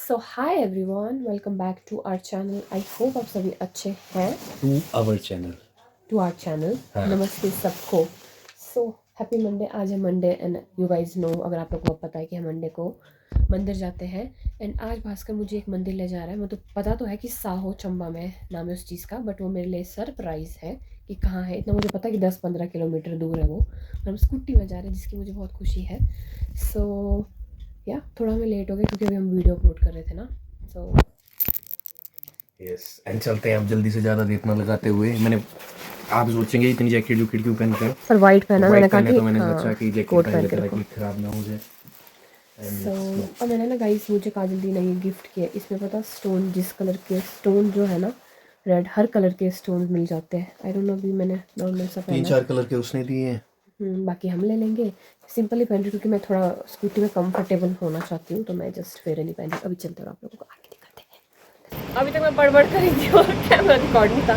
So hi everyone, welcome back to our channel. I hope आप सभी अच्छे हैं। टू आवर चैनल हाँ। नमस्ते सबको। So happy Monday. आज है Monday and you guys know, अगर आप लोगों को पता है कि हम मंडे को मंदिर जाते हैं। एंड आज भास्कर मुझे एक मंदिर ले जा रहा है। मुझे तो पता तो है कि साहो चंबा में नाम है उस चीज़ का, बट वो मेरे लिए सरप्राइज़ है कि कहाँ है। इतना मुझे पता है कि 10-15 किलोमीटर दूर है वो, और हम स्कूटी में जा रहे हैं जिसकी मुझे बहुत खुशी है। सो या थोड़ा हमें लेट हो गया क्योंकि अभी हम वीडियो अपलोड कर रहे थे ना। सो यस एंड चलते हैं अब जल्दी से, ज़्यादा देर ना लगाते हुए। मैंने आप सोचेंगे इतनी जैकेट जो क्यों पहन कर, पर वाइट पहना, मैंने कहा कि तो मैंने हाँ, सोचा कि जैकेट कोट पहन पहन के लेते रखो। ताकि खराब ना हो जाए। सो और मैंने ना गाइस, मुझे काजल दी ने ये गिफ्ट किया। इसमें पता स्टोन, जिस कलर के स्टोन जो है ना, रेड, हर कलर के स्टोन मिल जाते हैं। आई डोंट नो, अभी मैंने नॉर्मल सा पहना है। 3-4 कलर के उसने दिए हैं। बाकी हम ले लेंगे। सिंपल ही पहन रही हूँ क्योंकि मैं थोड़ा स्कूटी में कंफर्टेबल होना चाहती हूँ, तो मैं जस्ट फेयर नहीं पहन रही। अभी चलते हैं, आप लोगों को आगे दिखाते हैं। अभी तक मैं बड़बड़ कर रही थी और कैमरा रिकॉर्ड नहीं था।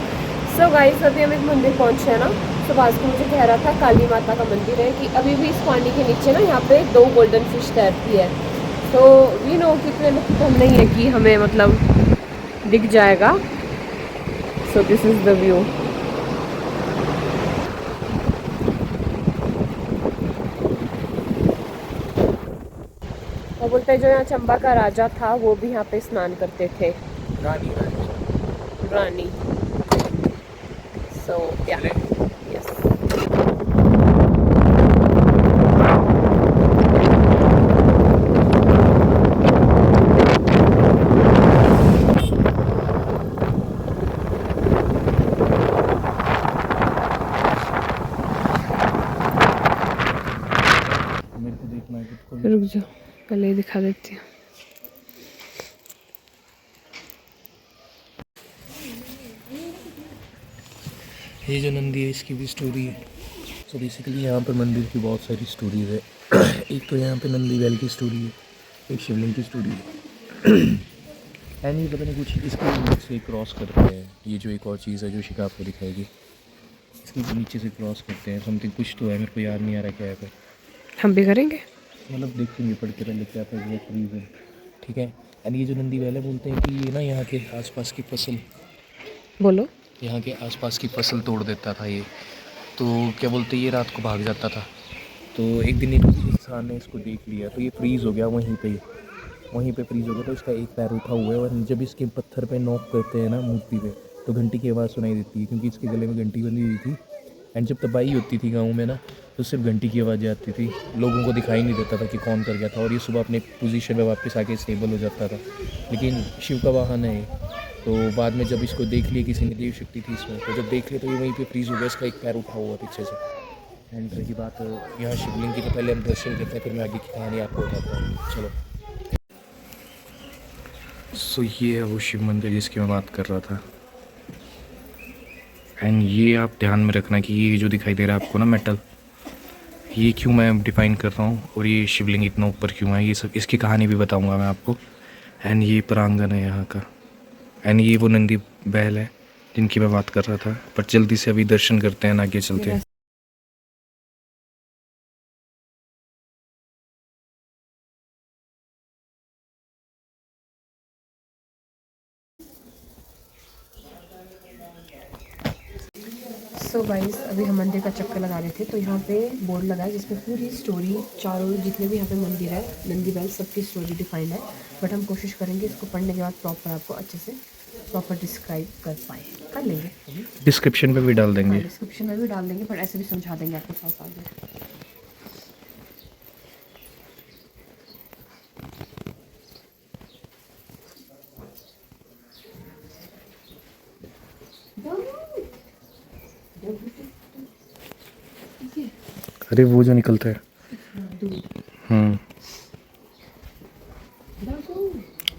सो गाइस, अभी हम एक मंदिर पहुँचे हैं ना। तो भास्कर मुझे कह रहा था काली माता का मंदिर है, कि अभी भी इस पानी के नीचे ना यहाँ पे 2 गोल्डन फिश तैरती है। तो वी नो कि इतने लकी तो हम नहीं है कि हमें मतलब दिख जाएगा। So this is the view. और बोलते हैं जो यहाँ चंबा का राजा था वो भी यहाँ पे स्नान करते थे। रानी रानी। सो या यस। मेरे को देखना है खुद को। रुक जाओ, पहले ही दिखा देती हूँ। ये जो नंदी है इसकी भी स्टोरी है। सो बेसिकली यहाँ पर मंदिर की बहुत सारी स्टोरीज है। एक तो यहाँ पे नंदी बैल की स्टोरी है, एक शिवलिंग की स्टोरी है। एंड ये पता नहीं कुछ इसके नीचे से क्रॉस करते हैं। ये जो एक और चीज़ है जो शिका आपको दिखाएगी, इसके नीचे से क्रॉस करते हैं। समथिंग कुछ तो है, मेरे को याद नहीं आ रहा क्या है पर हम भी करेंगे। मतलब देखेंगे पढ़ के पहले क्या था वो रीज़न। ठीक है। एंड ये जो नंदी बैल है, बोलते हैं कि ये ना यहाँ के आसपास की फसल, बोलो। यहाँ के आसपास की फसल तोड़ देता था ये। तो क्या बोलते हैं, ये रात को भाग जाता था। तो एक दिन एक इंसान ने इसको देख लिया, तो ये फ्रीज़ हो गया वहीं पे फ्रीज़ हो गया। तो इसका एक पैर उठा हुआ है, और जब इसके पत्थर पे नॉक करते हैं ना मूर्ति पे, तो घंटी की आवाज़ सुनाई देती है, क्योंकि इसके गले में घंटी बनी हुई थी। एंड जब तबाही होती थी गाँव में ना, तो सिर्फ घंटी की आवाज़ आती थी, लोगों को दिखाई नहीं देता था कि कौन कर गया था। और ये सुबह अपने पोजीशन पे वापस आके स्टेबल हो जाता था। लेकिन शिव का वाहन है ये। तो बाद में जब इसको देख लिया किसी ने, देव शक्ति थी इसमें, तो जब देख लिया तो ये वहीं पे फ्रीज़ हो गया। इसका एक पैर उठा हुआ पीछे से। एंड रही बात यहाँ शिवलिंग की, तो पहले हम दर्शन करते हैं, फिर मैं आगे की कहानी आपको बताता हूँ। चलो। सो ये है वो शिव मंदिर जिसकी मैं बात कर रहा था। एंड ये आप ध्यान में रखना कि ये जो दिखाई दे रहा है आपको ना मेटल, ये क्यों मैं डिफ़ाइन कर रहा हूँ, और ये शिवलिंग इतना ऊपर क्यों है, ये सब इसकी कहानी भी बताऊँगा मैं आपको। एंड ये प्रांगण है यहाँ का। एंड ये वो नंदी बैल है जिनकी मैं बात कर रहा था। पर जल्दी से अभी दर्शन करते हैं, आगे चलते हैं। सो गाइस, अभी हम मंदिर का चक्कर लगा रहे थे, तो यहाँ पे बोर्ड लगा है जिसमें पूरी स्टोरी, चारों जितने भी यहाँ पे मंदिर है, नंदी बैल, सबकी स्टोरी डिफाइंड है। बट हम कोशिश करेंगे इसको पढ़ने के बाद प्रॉपर आपको अच्छे से प्रॉपर डिस्क्राइब कर पाए। कर लेंगे, डिस्क्रिप्शन पे भी डाल देंगे। डिस्क्रिप्शन में भी डाल देंगे, पर ऐसे भी समझा देंगे आपको साथ साथ में। अरे वो जो निकलता है,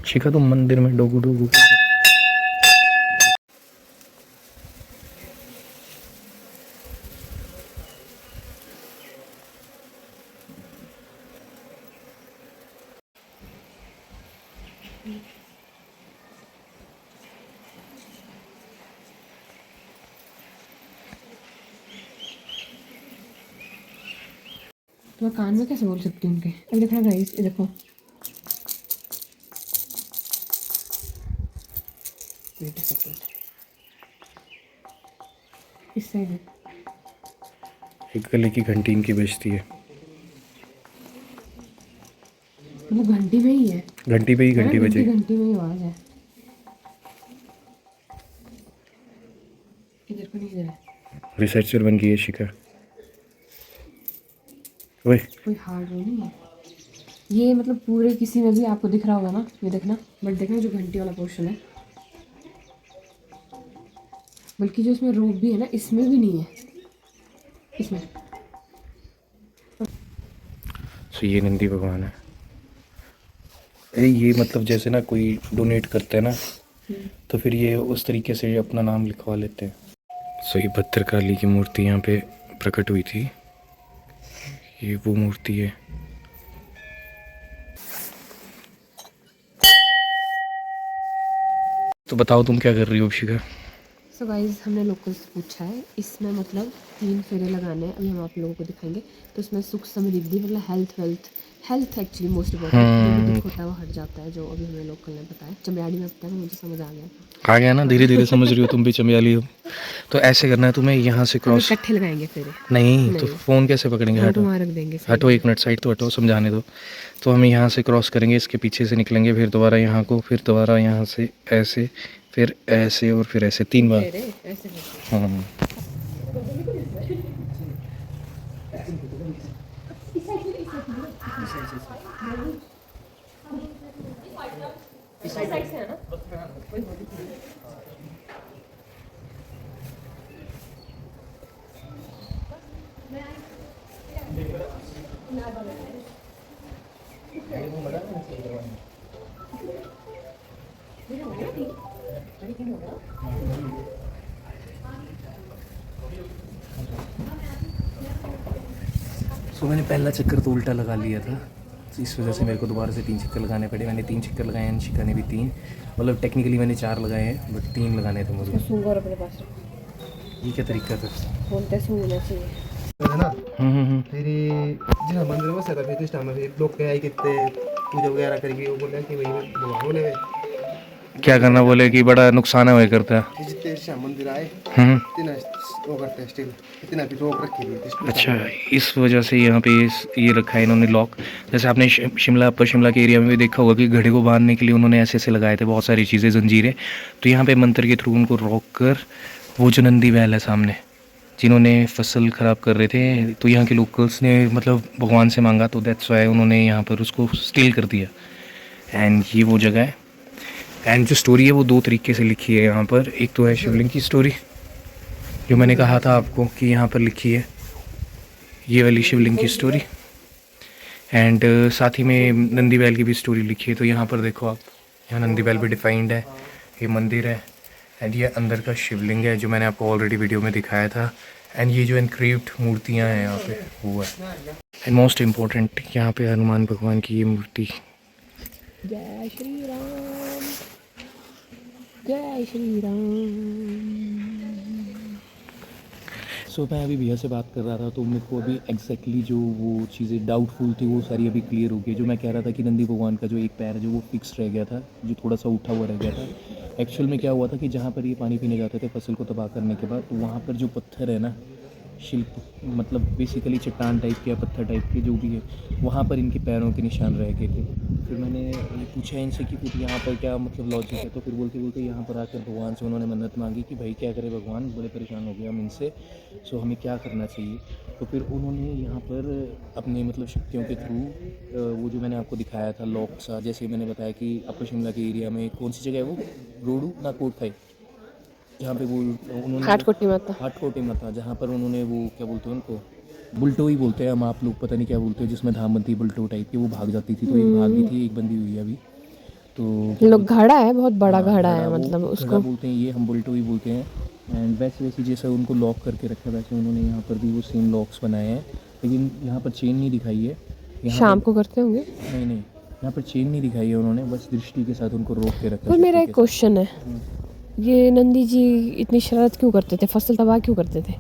शिखा तुम मंदिर में डोगू डोगू। तो मैं कान में कैसे बोल सकती हूँ उनके। अब देखो गाइस, ये देखो, वेट अ सेकंड, इस साइड है। एक गले की घंटी इनकी बजती है। वो घंटी में ही है, घंटी पे ही घंटी बजे। घंटी में ही आवाज है। इधर को नहीं है, रिसर्चर बन गई है शिखा। ओए कोई हार्ड नहीं है ये, मतलब पूरे किसी में भी आपको दिख रहा होगा ना, ये देखना, बट देखना जो घंटी वाला पोर्शन है, बल्कि जो इसमें रोप भी है ना, इसमें भी नहीं है, इसमें। तो ये नंदी भगवान है। ये मतलब जैसे ना कोई डोनेट करते हैं ना, तो फिर ये उस तरीके से अपना नाम लिखवा लेते हैं। सो ये भद्रकाली की मूर्ति यहाँ पे प्रकट हुई थी। ये वो मूर्ति है। तो बताओ तुम क्या कर रही हो शिखा? सो गाइस, हमने लोकल से पूछा है, इसमें मतलब 3 फेरे लगाने हैं, अभी हम आप लोगों को दिखाएंगे। तो इसमें सुख समृद्धि, मतलब हेल्थ एक्चुअली मोस्ट इम्पोर्टेंट, जो भी दुख होता है वो हट जाता है, जो अभी हमें लोकल ने बताया। चमयाड़ी में बताया, मुझे समझ आ गया ना, धीरे धीरे समझ रही हो तुम भी, चमियाली हो। तो ऐसे करना है तुम्हें, यहाँ से क्रॉस इकट्ठे लगाएंगे फेरे। नहीं तो फ़ोन कैसे पकड़ेंगे? हटो वहाँ रख देंगे। हटो, एक मिनट साइड तो हटो, समझाने दो। तो हम यहाँ से क्रॉस करेंगे, इसके पीछे से निकलेंगे, फिर दोबारा यहाँ को, फिर दोबारा यहाँ से ऐसे, फिर ऐसे और फिर ऐसे 3 बार। ऐसे हाँ सो मैंने पहला चक्कर तो उल्टा लगा लिया था, तो इस वजह से मेरे को दोबारा से 3 चक्कर लगाने पड़े। मैंने 3 चक्कर लगाए हैं, शिखा ने भी 3, मतलब टेक्निकली मैंने 4 लगाए हैं, बट 3 लगाने थे मुझे। सूंघ और अपने पास रखो। ये क्या तरीका था? बोलते सूंघना चाहिए है ना। फिर जिस मंदिर में सदा फिर इस टाइम में फिर लोग क्या है कितने पूजा वगैरह करके वो बोले कि वही भगवान बोले वे क्या करना, बोले कि बड़ा नुकसान है करता है। जितने श्याम मंदिर आए इतना वो करते हैं स्टिल, इतना भी रोक रखी हुई। अच्छा, इस वजह से यहाँ पे ये रखा है इन्होंने लॉक। जैसे आपने शिमला, अपर शिमला के एरिया में भी देखा होगा कि घड़े को बांधने के लिए उन्होंने ऐसे ऐसे लगाए थे बहुत सारी चीज़ें, जंजीरें। तो यहाँ पे मंत्र के थ्रू उनको रोक कर, वो जो नंदी बैल है सामने, जिन्होंने फसल ख़राब कर रहे थे, तो यहाँ के लोकल्स ने मतलब भगवान से मांगा, तो दैट्स वाई उन्होंने यहाँ पर उसको स्टील कर दिया। एंड ये वो जगह है। एंड जो स्टोरी है वो 2 तरीके से लिखी है यहाँ पर। एक तो है शिवलिंग की स्टोरी, जो मैंने कहा था आपको कि यहाँ पर लिखी है, ये वाली शिवलिंग की स्टोरी। एंड साथ ही में नंदी बैल की भी स्टोरी लिखी है। तो यहाँ पर देखो आप, यहाँ नंदी बैल भी डिफाइंड है, ये मंदिर है, एंड ये अंदर का शिवलिंग है जो मैंने आपको ऑलरेडी वीडियो में दिखाया था। एंड ये जो एनक्रिप्ट मूर्तियाँ हैं यहाँ पे वो है। एंड मोस्ट इम्पोर्टेंट, यहाँ पे हनुमान भगवान की ये मूर्ति। जय श्री राम, जय श्री राम। सो मैं अभी भैया से बात कर रहा था, तो मेरे को अभी एग्जैक्टली जो वो चीज़ें डाउटफुल थी वो सारी अभी क्लियर हो गई। जो मैं कह रहा था कि नंदी भगवान का जो एक पैर है जो वो फिक्स रह गया था, जो थोड़ा सा उठा हुआ रह गया था, एक्चुअल में क्या हुआ था कि जहाँ पर ये पानी पीने जाते थे फसल को तबाह करने के बाद, तो वहाँ पर जो पत्थर है ना, शिल्प मतलब बेसिकली चट्टान टाइप के या पत्थर टाइप के जो भी है, वहाँ पर इनके पैरों के निशान रह गए थे। फिर मैंने ये पूछा इनसे कि फिर यहाँ पर क्या मतलब लॉजिक है, तो फिर बोलते यहाँ पर आकर भगवान से उन्होंने मन्नत मांगी कि भाई क्या करे भगवान, बड़े परेशान हो गए हम इनसे, सो हमें क्या करना चाहिए। तो फिर उन्होंने यहाँ पर अपने मतलब शक्तियों के थ्रू वो जो मैंने आपको दिखाया था लॉक सा, जैसे मैंने बताया कि अपर शिमला के एरिया में कौन सी जगह है वो, रोडू ना कोट था, जहाँ पे वो उन्होंने हाटकोटी माता, हाटकोटी माता, जहाँ पर उन्होंने वो क्या बोलते हैं उनको, बुलटो ही बोलते हैं हम, आप लोग पता नहीं क्या बोलते हैं, जिसमें धाम बनती है बुलटो टाइप की, वो भाग जाती थी। तो एक भाग गई थी, एक बंदी हुई है अभी। तो लोग घड़ा है, बहुत बड़ा हाँ, घड़ा है, वो मतलब घड़ा उसको बोलते हैं, ये हम बुलटो ही बोलते हैं। एंड वैसे वैसे जैसे उनको लॉक करके रखा है, वैसे उन्होंने यहाँ पर भी वो सेम लॉक्स बनाए हैं, लेकिन यहाँ पर चेन नहीं दिखाई है। शाम को करते होंगे। नहीं, यहाँ पर चेन नहीं दिखाई है उन्होंने, बस दृष्टि के साथ उनको रोक के रखा है। और मेरा एक क्वेश्चन है, ये नंदी जी इतनी शरारत क्यों करते थे, फसल तबाह क्यों करते थे?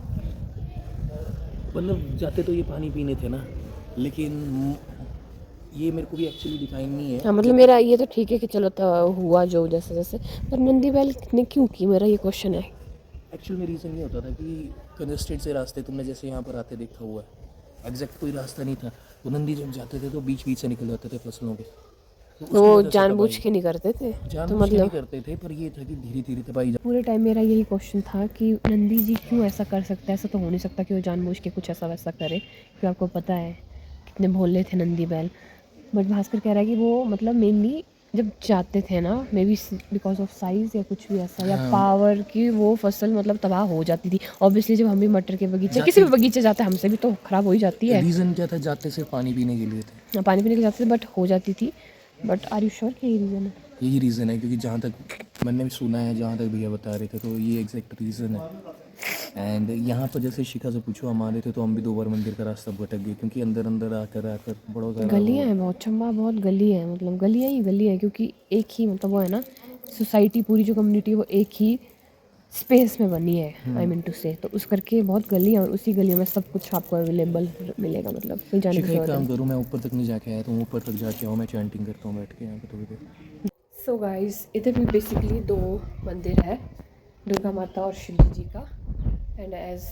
मतलब जाते तो ये पानी पीने थे ना, लेकिन ये मेरे को भी एक्चुअली डिफाइन नहीं है। हाँ मतलब मेरा ये तो ठीक है कि चलो तो हुआ जो जैसे जैसे, पर नंदी बैल ने क्यों की, मेरा ये क्वेश्चन है। एक्चुअल में रीज़न ये होता था कि कंजस्टेड से रास्ते, तुमने जैसे यहाँ पर आते देखा हुआ है, एग्जैक्ट कोई रास्ता नहीं था, तो नंदी जब जाते थे तो बीच बीच से निकल जाते थे फसलों के, तो उसकी वो वजह से जानबूझ तबाही, के नहीं करते थे तो जानबूझ के नहीं मतलब करते थे, पर ये था कि धीरे धीरे तबाही पूरे टाइम मेरा यही क्वेश्चन था कि नंदी जी क्यों ऐसा कर सकता है। ऐसा तो हो नहीं सकता कि वो जानबूझ के कुछ ऐसा वैसा करे, क्योंकि आपको पता है कितने भोले थे नंदी बैल। बट भास्कर कह रहा है कि वो मतलब मेनली जब जाते थे ना, may be because of size या कुछ भी ऐसा, या पावर की वो फसल मतलब तबाह हो जाती थी। ऑब्वियसली जब हम भी मटर के बगीचे, किसी भी बगीचे जाते हैं, हमसे भी तो ख़राब हो ही जाती है। रीज़न क्या था, जाते सिर्फ पानी पीने के लिए थे, पानी पीने के जाते थे बट हो जाती थी। बट आर यू श्योर कि यही रीज़न है? यही रीज़न है, क्योंकि जहाँ तक मैंने भी सुना है, जहाँ तक भैया बता रहे थे, तो ये एग्जैक्ट रीज़न है। एंड यहाँ पर जैसे शिखा से पूछो, हम आ रहे थे तो हम भी 2 बार मंदिर का रास्ता भटक गए, क्योंकि अंदर अंदर आकर आकर बड़ा सारा गलियाँ हैं बहुत, चंबा बहुत गली है, मतलब गलियाँ ही गली है, क्योंकि एक ही मतलब वो है ना, सोसाइटी पूरी जो कम्युनिटी है वो एक ही स्पेस में बनी है, आई मीन टू से, तो उस करके बहुत गली है और उसी गलियों में सब कुछ आपको अवेलेबल मिलेगा, मतलब कोई जाने की शिखा एक जरूरत काम नहीं। करूँ, मैं ऊपर तक नहीं जाके आया, तो मैं ऊपर तक जाके आऊँ, मैं चैंटिंग करता हूँ बैठ के यहाँ पे थोड़ी देर। सो गाइस इधर भी बेसिकली 2 मंदिर है, दुर्गा माता और शिव जी का। And as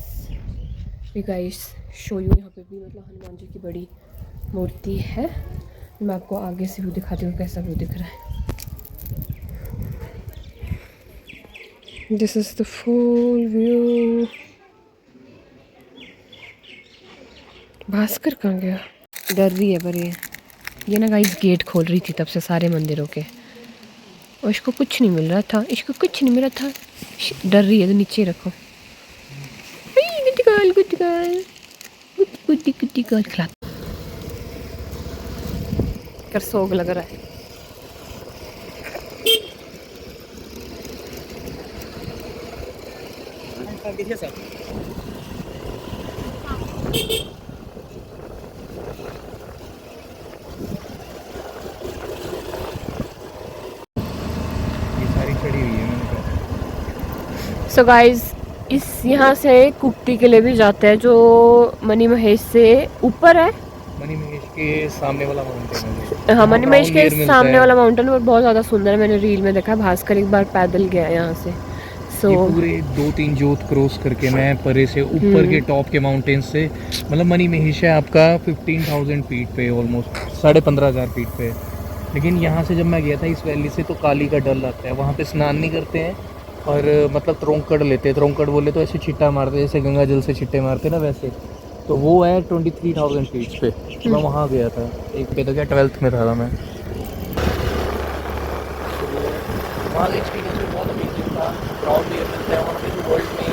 we guys show you, यहाँ पे भी मतलब हनुमान जी की बड़ी मूर्ति है। मैं आपको आगे से व्यू दिखाती हूँ कैसा व्यू दिख रहा है। This is the full view. Bhaskar कहाँ गया? डर रही है पर ये ना गाइस गेट खोल रही थी तब से सारे मंदिरों के, और इसको कुछ नहीं मिल रहा था, इसको कुछ नहीं मिल रहा था, डर रही है तो नीचे ही रखो। Good girl good girl good good girl. खिला कर सोग लग रहा है। ये सारी चढ़ी हुई है, मैंने कहा। सो गाइस इस यहाँ से कुक्ति के लिए भी जाते हैं जो मनी महेश से ऊपर है। मनी महेश के सामने वाला माउंटेन है, हाँ मनी महेश के मिलता सामने है। वाला माउंटेन और बहुत ज़्यादा सुंदर है, मैंने रील में देखा। भास्कर एक बार पैदल गया यहाँ से। सो ये पूरे 2-3 जोत क्रॉस करके मैं परे से ऊपर के टॉप के माउंटेन से, मतलब मनी महेश है आपका 15,000 फीट पे, ऑलमोस्ट 15,500 फीट पे। लेकिन यहाँ से जब मैं गया था इस वैली से, तो काली का डर लगता है, वहाँ पे स्नान नहीं करते हैं, और मतलब त्रोंकड़ लेते हैं। त्रोंकड़ बोले तो ऐसे छिट्टा मारते हैं, जैसे गंगा जल से छिट्टे मारते ना, वैसे। तो वो है 23,000 फीट पे, तो मैं वहाँ गया था एक पे, तो क्या 12th में था मैं। वहाँ का एक्सपीरियंस भी बहुत अमेजिंग था। क्राउड एयर मिलता है वहाँ पे, जो वर्ल्ड में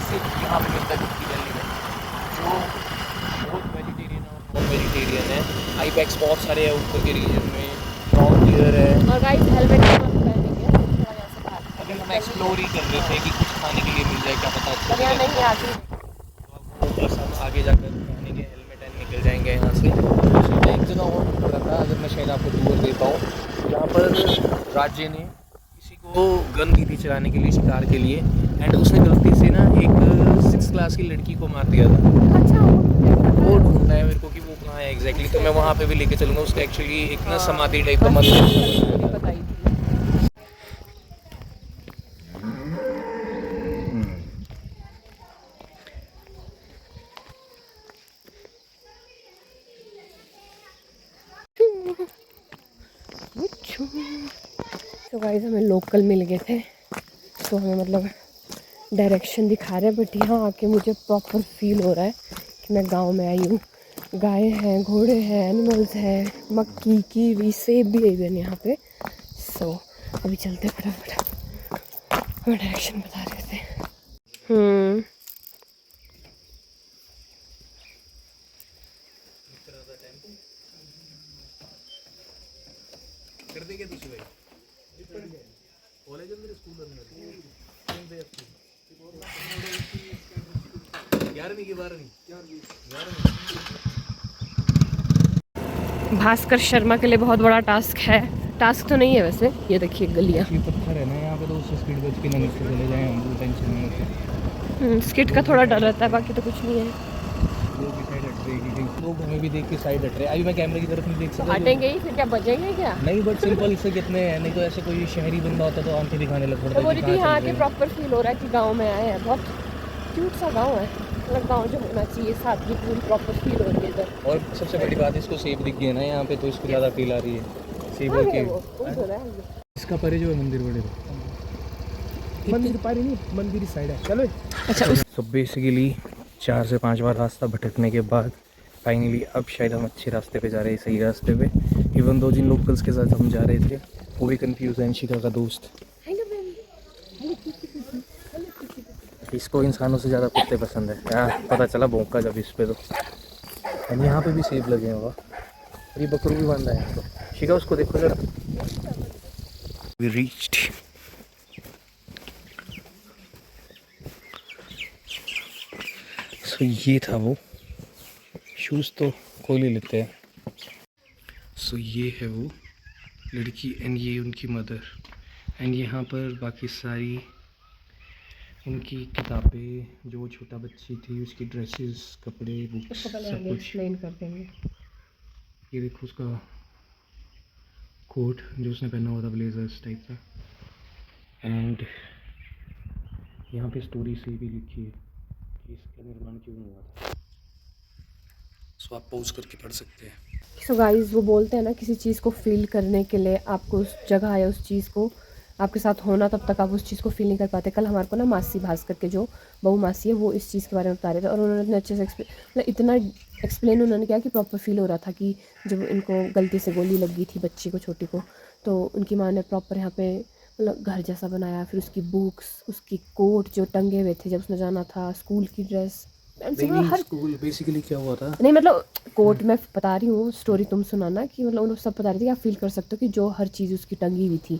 सिर्फ यहाँ पे मिलता है कुक्ति वैली में, जो बहुत वेजिटेरियन है और नॉन वेजिटेरियन है। आईबैक्स बहुत सारे हैं ऊपर के रीजन में, क्राउड एयर है। और गाइस हेलमेट पहनेंगे थोड़ा यहाँ से बाहर। अभी हम एक्सप्लोर ही कर रहे थे कि कुछ खाने के लिए मिल जाए, क्या पता अच्छा पर यहाँ से। नहीं आती। तो बस हम आगे जाकर खाने के हेलमेट एंड निकल जाएंगे यहाँ से। तो एक जगह और ढूंढ रहा था, अगर मैं शायद आपको टूर दे पाऊँ, जहाँ पर राज्य ने किसी को गन दी थी चलाने के लिए, शिकार के लिए, एंड उसने गलती से ना एक 6th क्लास की लड़की को मार दिया था। अच्छा वो ढूंढना है मेरे को कि वो कहाँ है एग्जैक्टली, तो मैं वहाँ पे भी लेके चलूँगा। उसका एक्चुअली एक ना समाधि टाइप का मंदिर बताई थी। तो गाइस हमें लोकल मिल गए थे, तो हमें मतलब डायरेक्शन दिखा रहे हैं, बट यहाँ आके मुझे प्रॉपर फील हो रहा है कि मैं गांव में आई हूँ। गाय हैं, घोड़े हैं, एनिमल्स हैं, मक्की कीवी सेब भी इवन यहाँ पे। सो अभी चलते फटाफट, हमें डायरेक्शन बता रहे थे। कर देंगे दूसरी भाई कॉलेज में मेरे स्कूल में 11वीं की 12वीं। भास्कर शर्मा के लिए बहुत बड़ा टास्क है, टास्क तो नहीं है वैसे। ये देखिए गलियाँ, ये पत्थर है ना यहाँ पे, तो उससे स्पीड बच के ना नीचे चले जाएं हम, वो टेंशन नहीं होती। स्किट का थोड़ा डर रहता है, बाकी तो कुछ नहीं है। लोग भी साइड हट रहे हैं, लोग हमें भी देख के साइड हट रहे हैं। अभी मैं कैमरे की तरफ नहीं देख तो सकता हटेंगे ही, फिर क्या बजेंगे क्या? नहीं, बट सिंपल से कितने हैं, नहीं तो ऐसे कोई शहरी बंदा होता तो आंखें दिखाने लग पड़ता तो बोली कि थी कहाँ यहाँ चल के रहे हैं। प्रॉपर फील हो रहा है कि गांव में आए हैं। बहुत क्यूट सा गांव है, मतलब गांव जो होना चाहिए, सादगी पूरी प्रॉपर फील हो रही है इधर। और सबसे बड़ी बात, इसको सेब दिख गया ना यहाँ पे, तो इसको ज़्यादा फील आ रही है सेब कहाँ और गए के। वो तो रहा है। इसका परे जो है मंदिर बड़े मंदिर पारी नहीं, मंदिर इस साइड है। चलो अच्छा तो बेसिकली 4 से 5 बार रास्ता भटकने के बाद फाइनली अब शायद हम अच्छे रास्ते पे जा रहे हैं, सही रास्ते पे। इवन दो जिन लोकल्स के साथ हम जा रहे थे वो भी कंफ्यूज है, शिखा का दोस्त। हेलो बेबी, इसको इंसानों से ज़्यादा कुत्ते पसंद है, पता चला भौंका जब इस पे तो। एंड यहाँ पे भी सेब लगे हैं, वाह। और ये बकरू भी बांधा है यहाँ तो। शिखा उसको देखो जरा। We reached. सो ये था वो, शूज़ तो खोल ही लेते हैं। सो ये है वो लड़की एंड ये उनकी मदर। एंड यहाँ पर बाकी सारी उनकी किताबें, जो छोटा बच्ची थी उसकी ड्रेसेस, कपड़े, बुक्स, उसको पहले सब आगे कुछ। एक्सप्लेन कर देंगे। ये देखो उसका कोट जो उसने पहना हुआ था, ब्लेजर्स टाइप का। एंड यहाँ पे स्टोरी से भी लिखी है कि इसका निर्माण क्यों हुआ था। सो आप पॉज करके पढ़ सकते हैं। सो गाइस, वो बोलते हैं ना, किसी चीज़ को फील करने के लिए आपको उस जगह या उस चीज़ को आपके साथ होना, तब तक आप उस चीज़ को फील नहीं कर पाते। कल हमारे को ना मासी भास्कर के जो बहू मासी है, वो इस चीज़ के बारे में बता रहे थे, और उन्होंने इतने अच्छे से मतलब इतना एक्सप्लेन उन्होंने किया कि प्रॉपर फील हो रहा था कि जब इनको गलती से गोली लगी थी बच्ची को, छोटी को, तो उनकी माँ ने प्रॉपर यहाँ पे मतलब घर जैसा बनाया। फिर उसकी बुक्स, उसकी कोट जो टंगे हुए थे जब उसने जाना था, स्कूल की ड्रेस, हर स्कूल बेसिकली क्या हुआ था। नहीं, मतलब कोर्ट में बता रही हूँ, स्टोरी तुम सुनाना, कि मतलब उन्होंने सब बता रही थी कि आप फील कर सकते हो कि जो हर चीज़ उसकी टंगी हुई थी।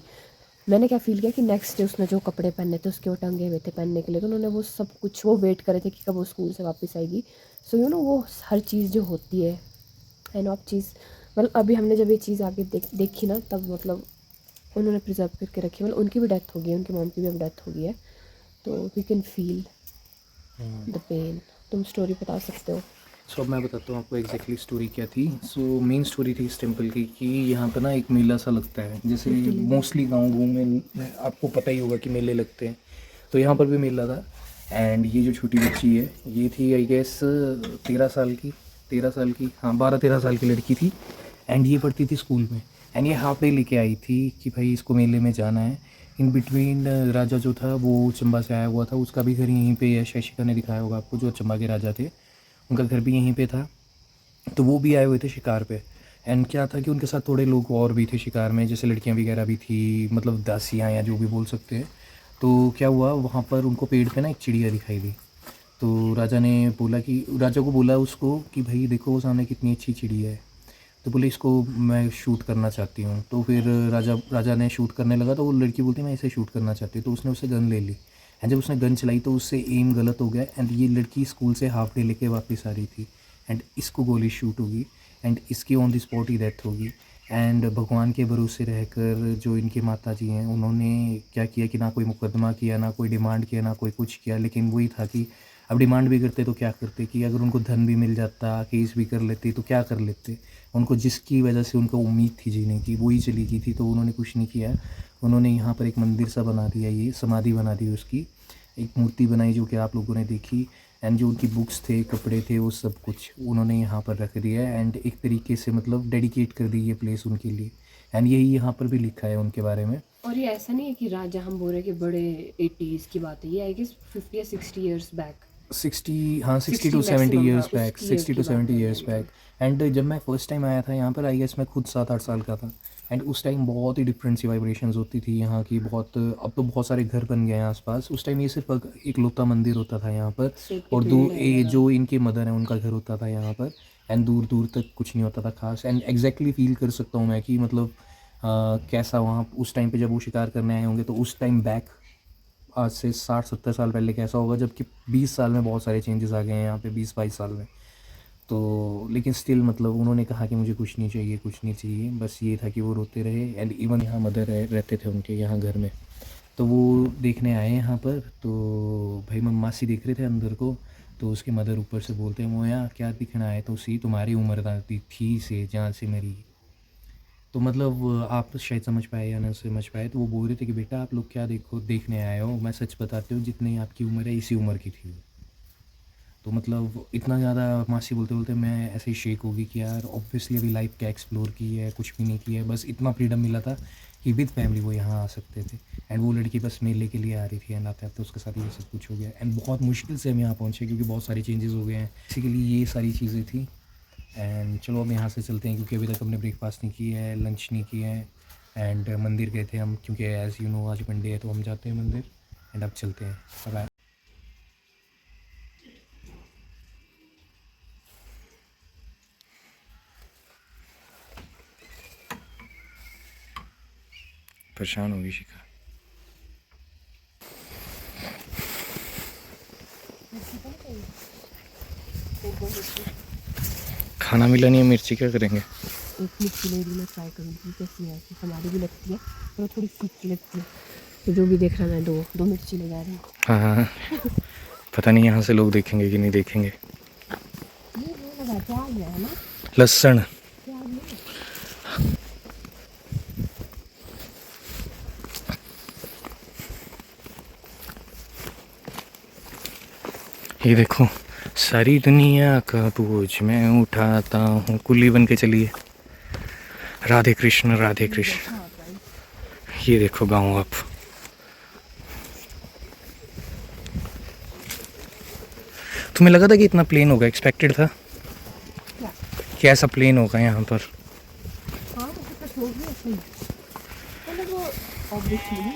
मैंने क्या फील किया कि नेक्स्ट डे उसने जो कपड़े पहने थे उसके वो टंगे हुए थे पहनने के लिए, तो उन्होंने वो सब कुछ वो वेट करे थे कि कब वो स्कूल से वापस आएगी। सो यू नो वो हर चीज़ जो होती है नो आप चीज़, मतलब अभी हमने जब ये चीज़ आगे देखी ना, तब मतलब उन्होंने प्रिजर्व करके रखी। मतलब उनकी भी डेथ हो गई है, उनकी मॉम की भी अब डेथ हो गई है, तो we can feel the pain. तुम स्टोरी बता सकते हो। सो अब मैं बताता हूँ आपको एग्जैक्टली स्टोरी क्या थी। सो मेन स्टोरी थी इस टेम्पल की कि यहाँ पर ना एक मेला सा लगता है, जैसे मोस्टली गाँव में आपको पता ही होगा कि मेले लगते हैं, तो यहाँ पर भी मेला था। एंड ये जो छोटी बच्ची है ये थी आई गेस 13 साल की, हाँ 12-13 साल की लड़की थी। एंड ये पढ़ती थी स्कूल में। एंड ये हाफ डे लेके आई थी कि भाई इसको मेले में जाना है। इन बिटवीन राजा जो था वो चंबा से आया हुआ था, उसका भी घर यहीं पे है, शशिका ने दिखाया होगा आपको, जो चंबा के राजा थे उनका घर भी यहीं पे था। तो वो भी आए हुए थे शिकार पे। एंड क्या था कि उनके साथ थोड़े लोग और भी थे शिकार में, जैसे लड़कियां वगैरह भी थी, मतलब दासियाँ या जो भी बोल सकते हैं। तो क्या हुआ वहाँ पर उनको पेड़ पे ना एक चिड़िया दिखाई दी। तो राजा को बोला उसको कि भाई देखो वो सामने कितनी अच्छी चिड़िया है। तो बोले इसको मैं शूट करना चाहती हूँ। तो फिर राजा ने शूट करने लगा, तो वो लड़की बोलती मैं इसे शूट करना चाहती हूँ। तो उसने उससे गन ले ली। एंड जब उसने गन चलाई तो उससे एम गलत हो गया। एंड ये लड़की स्कूल से हाफ डे लेके वापस आ रही थी। एंड इसको गोली शूट होगी। एंड इसकी on the spot he death होगी। एंड भगवान के भरोसे रहकर जो इनके माता जी हैं उन्होंने क्या किया कि ना कोई मुकदमा किया, ना कोई डिमांड किया, ना कोई कुछ किया। लेकिन वही था कि अब डिमांड भी करते तो क्या करते, कि अगर उनको धन भी मिल जाता, केस भी कर लेते तो क्या कर लेते। उनको जिसकी वजह से उनको उम्मीद थी जीने की वही चली गई थी, तो उन्होंने कुछ नहीं किया। उन्होंने यहाँ पर एक मंदिर सा बना दिया, ये समाधि बना दी उसकी, एक मूर्ति बनाई जो कि आप लोगों ने देखी। एंड जो उनकी बुक्स थे, कपड़े थे, वो सब कुछ उन्होंने यहाँ पर रख दिया है। एंड एक तरीके से मतलब डेडिकेट कर दी ये प्लेस उनके लिए। एंड यही यहाँ पर भी लिखा है उनके बारे में। और ये ऐसा नहीं है कि राजा हम बोल रहे हैं कि बड़े 80s की बात है, ये आई गेस 50 या 60 years back. 60 to 70 years back, 60 to 70 years back. And जब मैं फ़र्स्ट टाइम आया था यहाँ पर, आई गेस मैं खुद 7-8 साल का था। एंड उस टाइम बहुत ही डिफरेंट सी वाइब्रेशंस होती थी यहाँ की, बहुत। अब तो बहुत सारे घर बन गए हैं आसपास। उस टाइम ये सिर्फ एक लौता मंदिर होता था यहाँ पर, और जो इनके मदर हैं उनका घर होता था यहाँ पर। एंड दूर दूर तक कुछ नहीं होता था खास। एंड एग्जैक्टली फील कर सकता हूँ मैं कि मतलब कैसा वहाँ उस टाइम पे जब वो शिकार करने आए होंगे, तो उस टाइम बैक आज से 60-70 साल पहले कैसा होगा। जबकि 20 साल में बहुत सारे चेंजेस आ गए हैं यहाँ पे, 20-22 साल में। तो लेकिन स्टिल मतलब उन्होंने कहा कि मुझे कुछ नहीं चाहिए, कुछ नहीं चाहिए, बस ये था कि वो रोते रहे। एंड इवन यहाँ मदर रहते थे उनके यहाँ घर में, तो वो देखने आए यहाँ पर। तो भाई मासी देख रहे थे अंदर को, तो उसके मदर ऊपर से बोलते हैं मोया क्या दिखना है, तो सी तुम्हारी उम्र थी से जहाँ से मेरी। तो मतलब आप शायद समझ पाए या ना समझ पाए, तो वो बोल रहे थे कि बेटा आप लोग क्या देखने आए हो, मैं सच बताते हूँ जितनी आपकी उम्र है इसी उम्र की थी वो। तो मतलब इतना ज़्यादा मासी बोलते बोलते मैं ऐसे ही शेक होगी कि यार ऑब्वियसली अभी लाइफ क्या एक्सप्लोर की है, कुछ भी नहीं किया है, बस इतना फ्रीडम मिला था कि विद फैमिली वो यहाँ आ सकते थे। एंड वो लड़की बस मेले के लिए आ रही थी एंड आते आते उसके साथ ये सब कुछ हो गया। एंड बहुत मुश्किल से हम यहाँ पहुँचे क्योंकि बहुत सारी चेंजेस हो गए हैं, इसी के लिए ये सारी चीज़ें थी। एंड चलो अब यहाँ से चलते हैं क्योंकि अभी तक हमने ब्रेकफास्ट नहीं किया है, लंच नहीं किया है। एंड मंदिर गए थे हम क्योंकि एज़ यू नो आज मंडे है तो हम जाते हैं मंदिर। एंड अब चलते हैं, बाय। परेशान होगी शिखा। खाना मिला नहीं है, मिर्ची क्या करेंगे? एक मिर्ची ले रही, मैं ट्राई करूँगी कैसी है, कि हमारी भी लगती है और थोड़ी फीकी लगती है। तो जो भी देख रहा है मैं दो मिर्ची ले जा रही हूँ। हाँ पता नहीं यहाँ से लोग देखेंगे कि नहीं देखेंगे। ये वो लगा क्या गया है ना, लहसुन। क्या नहीं। ये देखो सारी दुनिया का बोझ मैं उठाता हूँ, कुल्ली बन के चलिए। राधे कृष्ण राधे कृष्ण। ये देखो गाँव आप, तुम्हें लगा था कि इतना प्लेन होगा? एक्सपेक्टेड था कि ऐसा प्लेन होगा यहाँ पर? हाँ तो कुछ हो गया सही, मतलब वो ऑब्वियसली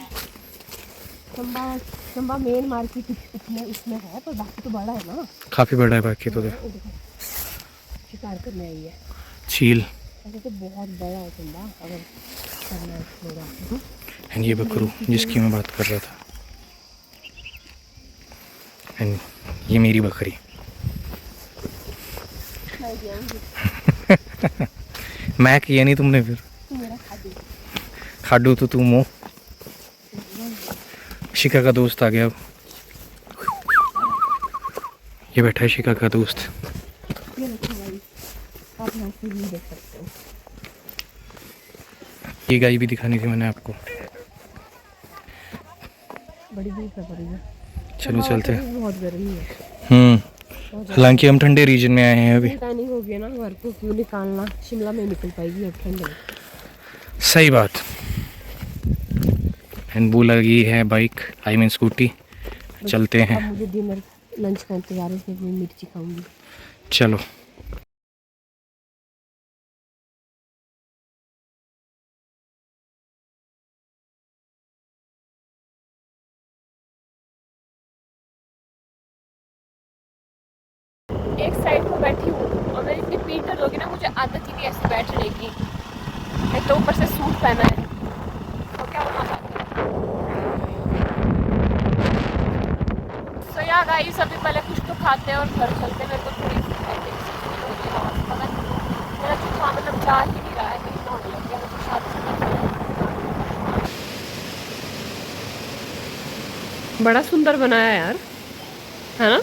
चंबा मेन मार्केट इसमें है, पर बाकी तो बड़ा है ना, काफ़ी बड़ा है बाकी तो। शिकार करने आई है चील। ऐसे तो बहुत बड़ा है चंबा, अगर करना एक्सप्लोर। एंड ये बकरू जिसकी मैं बात कर रहा था, एंड ये मेरी बकरी। मैं किया नहीं तुमने फिर? खाडू तो तुम हो। शिका का दोस्त आ गया अब। ये बैठा है शिका का दोस्त। ये देखो भाई, आप यहाँ से भी देख सकते हो। ये गाय भी दिखानी थी मैंने आपको। बड़ी दूर से पड़ी है। चलो चलते हैं। बहुत गर्मी है। हालांकि हम ठंडे रीजन में आए हैं अभी। टैनिंग हो गया ना, घर को क्यों निकालना, शिमला में निकल पाएगी अब ठंड में। सही बात। एंड वो लगी है बाइक, आई मीन स्कूटी। चलते हैं। अब मुझे डिनर लंच का इंतजार है, फिर मैं मिर्ची खाऊंगी। चलो। एक साइड पर बैठी हूँ और मैं इतनी पीठ दर्द होगी ना, मुझे आदत ही नहीं ऐसे बैठने की। एक तो ऊपर से सूट पहना है और क्या बना पाती सो यार गाइस, अभी पहले कुछ तो खाते हैं और घर चलते हैं। मेरे को थोड़ी पता नहीं मेरा जुकाम मतलब जा ही नहीं रहा है, कहीं होने लग गया मुझे शादी। बड़ा सुंदर बनाया यार, है ना?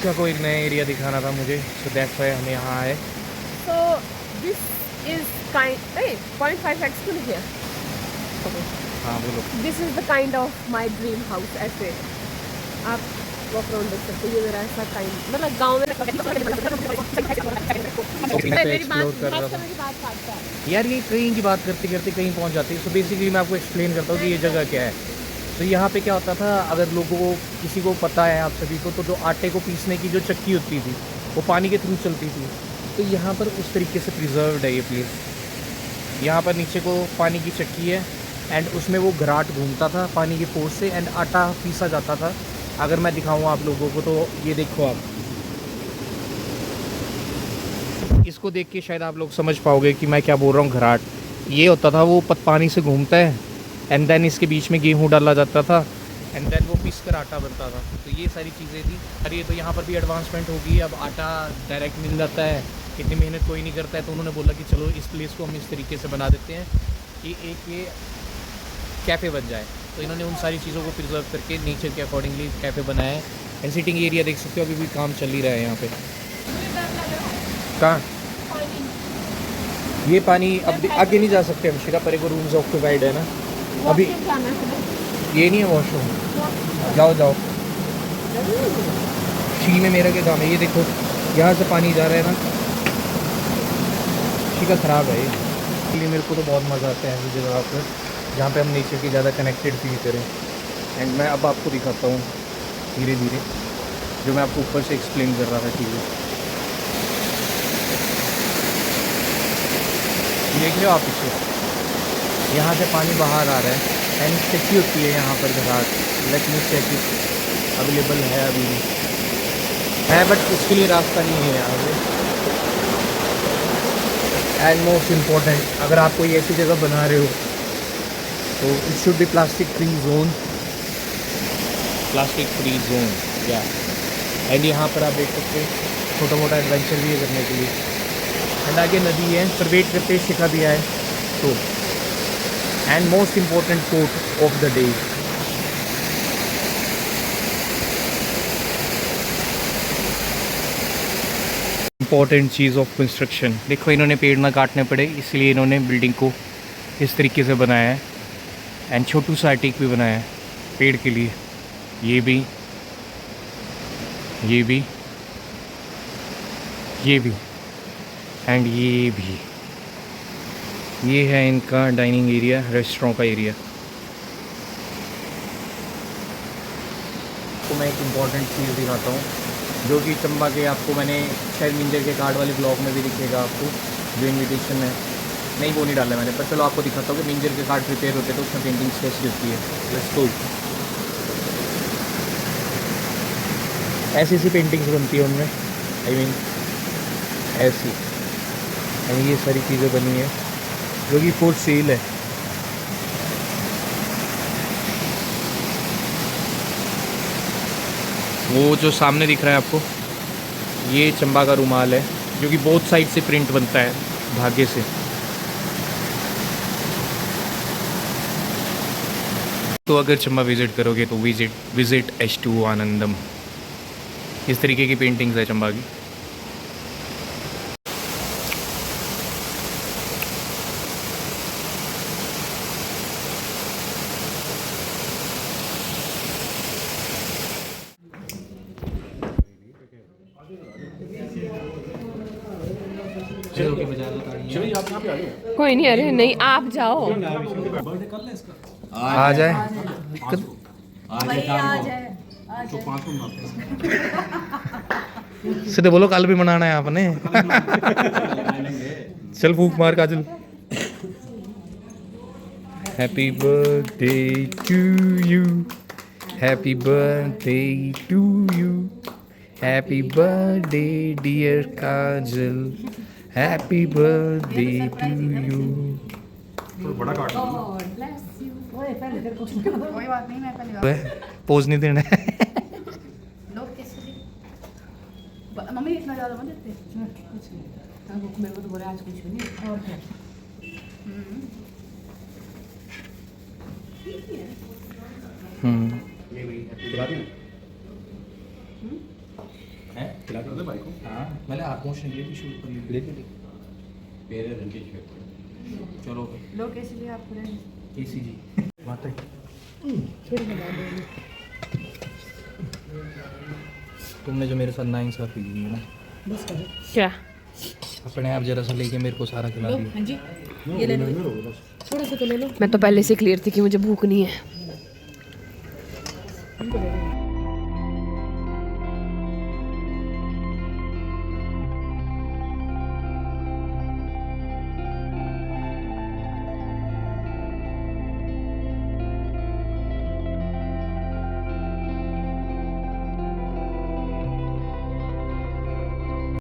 क्या को एक नया एरिया दिखाना था मुझे, सो दैट्स व्हाई हम यहाँ आए। So this is kind, hey, 0.5x क्यों लिखा? हाँ बोलो। This is the kind of my dream house। ऐसे आप वॉक अराउंड देख सकते हो, ये मेरा ऐसा काइंड, मतलब गांव में मेरी बात काटता है यार। ये कहीं की बात करते करते कहीं पहुँच जाती है। सो बेसिकली मैं आपको एक्सप्लेन करता हूँ कि ये जगह क्या है। तो यहाँ पे क्या होता था, अगर लोगों को किसी को पता है आप सभी को, तो जो आटे को पीसने की जो चक्की होती थी वो पानी के थ्रू चलती थी। तो यहाँ पर उस तरीके से प्रिजर्व्ड है ये प्लेस। यहाँ पर नीचे को पानी की चक्की है एंड उसमें वो घराट घूमता था पानी के फोर्स से एंड आटा पीसा जाता था। अगर मैं दिखाऊँ आप लोगों को तो ये देखो आप, इसको देख के शायद आप लोग समझ पाओगे कि मैं क्या बोल रहा हूँ। घराट ये होता था, वो पानी से घूमता है एंड देन इसके बीच में गेहूँ डाला जाता था एंड देन वो पीस कर आटा बनता था। तो ये सारी चीज़ें थी। और ये तो यहाँ पर भी एडवांसमेंट होगी, अब आटा डायरेक्ट मिल जाता है, इतनी मेहनत कोई नहीं करता है। तो उन्होंने बोला कि चलो इस प्लेस को हम इस तरीके से बना देते हैं कि एक ये कैफ़े बन जाए। तो इन्होंने उन सारी चीज़ों को प्रिजर्व करके नेचर के अकॉर्डिंगली कैफ़े बनाया है। एंड सिटिंग एरिया देख सकते हो, अभी भी काम चल ही रहा है यहाँ पे। कहाँ ये पानी अब आगे नहीं जा सकते हम, शिरा परे को रूम्स ऑक्यूपाइड है ना अभी। ये नहीं है वॉशरूम, जाओ जाओ। शी में मेरा क्या काम है। ये देखो यहाँ से पानी जा रहा है ना, शी का ख़राब है ये। इसलिए मेरे को तो बहुत मज़ा आता है ऐसी जगह पर जहाँ पे हम नेचर की ज़्यादा कनेक्टेड फील करें। एंड मैं अब आपको दिखाता हूँ धीरे धीरे जो मैं आपको ऊपर से एक्सप्लेन कर रहा था चीज़ें। देख रहे हो आप पीछे, यहाँ से पानी बाहर आ रहा है एंड स्टेची होती है यहाँ पर घाट। Let me check it, available है अभी भी है बट उसके लिए रास्ता नहीं है यहाँ से। एंड मोस्ट इम्पॉर्टेंट, अगर आप कोई ऐसी जगह बना रहे हो तो it should be plastic free zone, plastic free zone या। एंड यहाँ पर आप देख सकते हैं छोटा मोटा एडवेंचर भी है करने के लिए। एंड आगे नदी है, पर वेट करते शिखा भी आए तो। And most important quote of the day, important चीज़ ऑफ कंस्ट्रक्शन। देखो इन्होंने पेड़ ना काटने पड़े इसलिए इन्होंने बिल्डिंग को इस तरीके से बनाया है। एंड छोटू सा अटीक भी बनाया है पेड़ के लिए। ये भी, ये भी, ये भी एंड ये भी। ये है इनका डाइनिंग एरिया, रेस्टोरेंट का एरिया। तो मैं एक इम्पॉर्टेंट चीज़ दिखाता हूँ जो कि चंबा के आपको मैंने शायद मिंजर के कार्ड वाले ब्लॉग में भी दिखेगा आपको, जो इन्विटेशन है। नहीं वो नहीं डाला मैंने, पर चलो आपको दिखाता हूँ कि मिंजर के कार्ड प्रिपेयर होते हैं तो उसमें पेंटिंग कैसी होती है। Let's go. ऐसी ऐसी पेंटिंग्स बनती है उनमें, आई मीन ऐसी। एंड ये सारी चीज़ें बनी है जो कि फॉर सेल है। वो जो सामने दिख रहा है आपको, ये चंबा का रुमाल है जो कि बोथ साइड से प्रिंट बनता है धागे से। तो अगर चंबा विज़िट करोगे तो विज़िट H2 आनंदम। इस तरीके की पेंटिंग्स है चंबा की। कोई नहीं, अरे नहीं आप जाओ। आ जाए सीधे बोलो कल भी मनाना है आपने। चल फूक मार Kajal. Happy birthday to you, happy birthday to you, happy birthday dear Kajal, happy birthday to you. कोई बात नहीं, मैं पहले पोज नहीं देना है। लोग कैसे मम्मी इतना ज़्यादा मत देते कुछ नहीं। मेरे को तो बोले आज कुछ भी नहीं और क्या। मैंने आत्मोश ने भी शूट कर ली थी। मेरे रंग के चलो लोग कैसे लिए आप पूरे केसी जी माता तुमने जो मेरे साथ नाइंसाफी की है ना, बस करो क्या अपने आप जरा सा लेके मेरे को सारा खिला दिया। हाँ जी, ये ले लो, थोड़ा सा तो ले लो। मैं तो पहले से क्लियर थी कि मुझे भूख नहीं है।